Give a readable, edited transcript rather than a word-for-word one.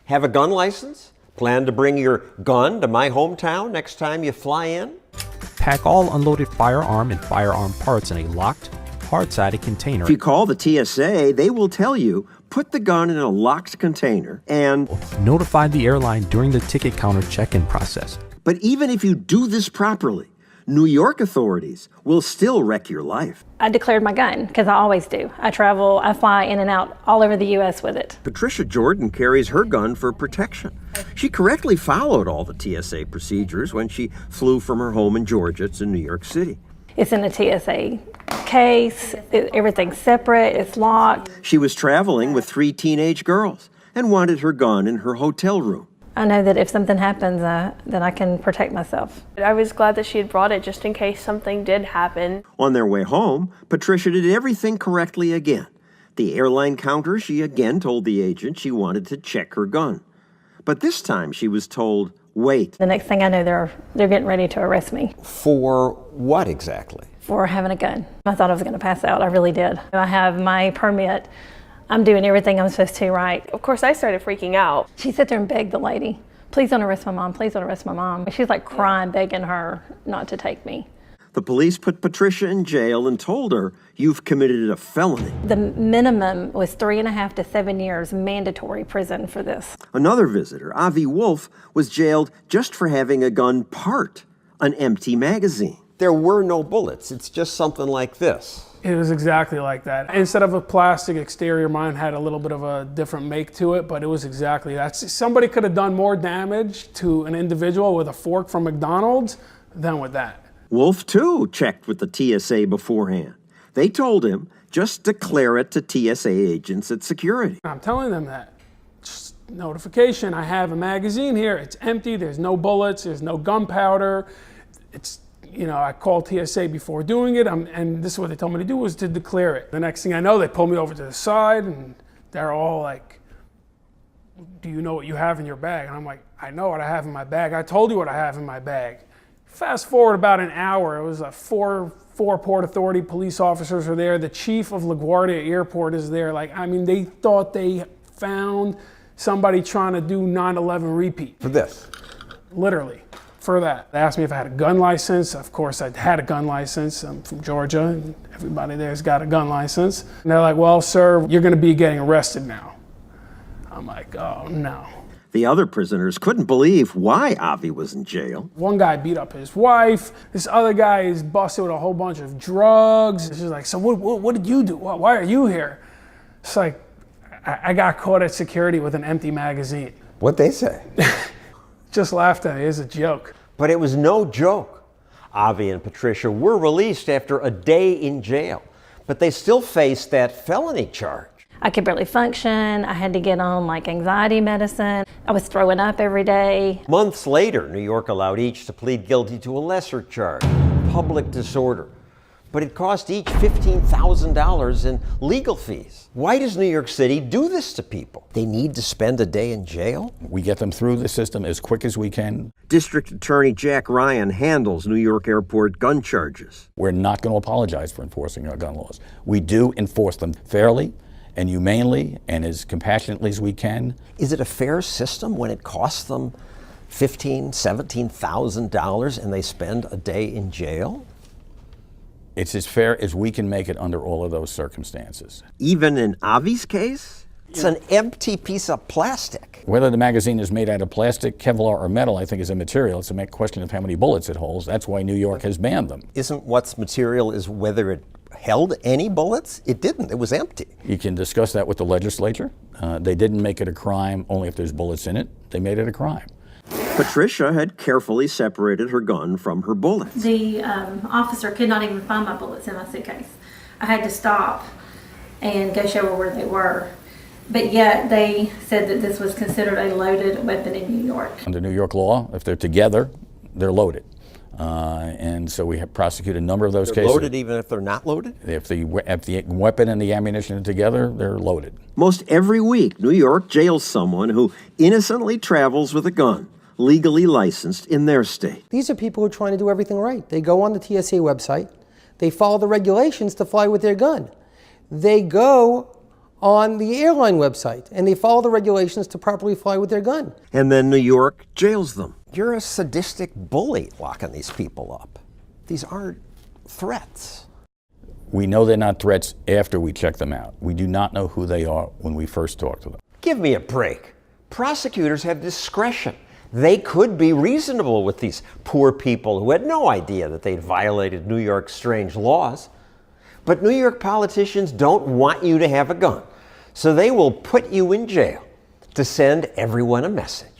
Have a gun license? Plan to bring your gun to my hometown next time you fly in? Pack all unloaded firearm and firearm parts in a locked, hard-sided container. If you call the TSA, they will tell you, put the gun in a locked container and notify the airline during the ticket counter check-in process. But even if you do this properly, New York authorities will still wreck your life. I declared my gun, because I always do. I fly in and out all over the U.S. with it. Patricia Jordan carries her gun for protection. She correctly followed all the TSA procedures when she flew from her home in Georgia to New York City. It's in a TSA case, everything's separate, it's locked. She was traveling with 3 teenage girls and wanted her gun in her hotel room. I know that if something happens, then I can protect myself. I was glad that she had brought it just in case something did happen. On their way home, Patricia did everything correctly again. The airline counter, she again told the agent she wanted to check her gun. But this time she was told, wait. The next thing I know, they're getting ready to arrest me. For what exactly? For having a gun. I thought I was going to pass out. I really did. I have my permit. I'm doing everything I'm supposed to right. Of course, I started freaking out. She sat there and begged the lady, please don't arrest my mom, please don't arrest my mom. She's like crying, begging her not to take me. The police put Patricia in jail and told her, you've committed a felony. The minimum was 3.5 to 7 years mandatory prison for this. Another visitor, Avi Wolf, was jailed just for having a gun part, an empty magazine. There were no bullets. It's just something like this. It was exactly like that. Instead of a plastic exterior, mine had a little bit of a different make to it, but it was exactly that. Somebody could have done more damage to an individual with a fork from McDonald's than with that. Wolf, too, checked with the TSA beforehand. They told him, just declare it to TSA agents at security. I'm telling them that. Just notification, I have a magazine here. It's empty, there's no bullets, there's no gunpowder. I called TSA before doing it, and this is what they told me to do, was to declare it. The next thing I know, they pull me over to the side, and they're all like, do you know what you have in your bag? And I'm like, I know what I have in my bag. I told you what I have in my bag. Fast forward about an hour, it was four Port Authority police officers are there. The chief of LaGuardia Airport is there. They thought they found somebody trying to do 9/11 repeat. For this? Literally. For that. They asked me if I had a gun license. Of course, I had a gun license. I'm from Georgia, and everybody there's got a gun license. And they're like, well, sir, you're going to be getting arrested now. I'm like, oh, no. The other prisoners couldn't believe why Avi was in jail. One guy beat up his wife. This other guy is busted with a whole bunch of drugs. She's like, so what did you do? Why are you here? It's like, I got caught at security with an empty magazine. What'd they say? Just laughed at it. It's a joke. But it was no joke. Avi and Patricia were released after a day in jail, but they still faced that felony charge. I could barely function. I had to get on anxiety medicine. I was throwing up every day. Months later, New York allowed each to plead guilty to a lesser charge, public disorder. But it cost each $15,000 in legal fees. Why does New York City do this to people? They need to spend a day in jail? We get them through the system as quick as we can. District Attorney Jack Ryan handles New York Airport gun charges. We're not going to apologize for enforcing our gun laws. We do enforce them fairly and humanely and as compassionately as we can. Is it a fair system when it costs them $15,000, $17,000 and they spend a day in jail? It's as fair as we can make it under all of those circumstances. Even in Avi's case? It's an empty piece of plastic. Whether the magazine is made out of plastic, Kevlar, or metal, I think is immaterial. It's a question of how many bullets it holds. That's why New York has banned them. Isn't what's material is whether it held any bullets? It didn't. It was empty. You can discuss that with the legislature. They didn't make it a crime only if there's bullets in it. They made it a crime. Patricia had carefully separated her gun from her bullets. The officer could not even find my bullets in my suitcase. I had to stop and go show her where they were. But yet they said that this was considered a loaded weapon in New York. Under New York law, if they're together, they're loaded. And so we have prosecuted a number of those cases. Loaded even if they're not loaded? If the weapon and the ammunition are together, they're loaded. Most every week, New York jails someone who innocently travels with a gun, legally licensed in their state. These are people who are trying to do everything right. They go on the TSA website. They follow the regulations to fly with their gun. They go on the airline website, and they follow the regulations to properly fly with their gun. And then New York jails them. You're a sadistic bully locking these people up. These aren't threats. We know they're not threats after we check them out. We do not know who they are when we first talk to them. Give me a break. Prosecutors have discretion. They could be reasonable with these poor people who had no idea that they'd violated New York's strange laws. But New York politicians don't want you to have a gun, so they will put you in jail to send everyone a message.